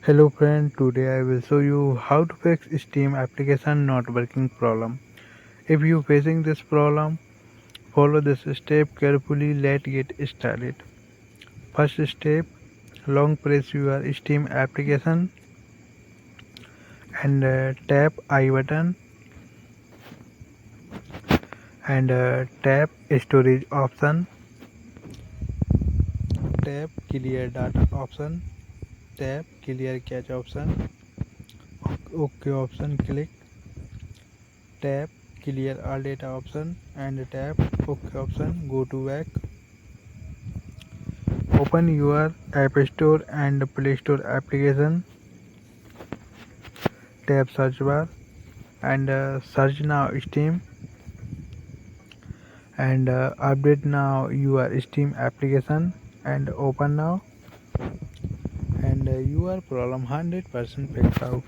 Hello friend, today I will show you how to fix Steam application not working problem. If you facing this problem, follow this step carefully. Let's get started. First step, long press your Steam application and tap I button and tap storage option, tap clear data option, tap clear cache option, OK option click, tap clear all data option and tap OK option. Go to back. Open your App Store and Play Store application. Tap search bar and search now Steam and update now your Steam application and open now and your problem 100% fixed out.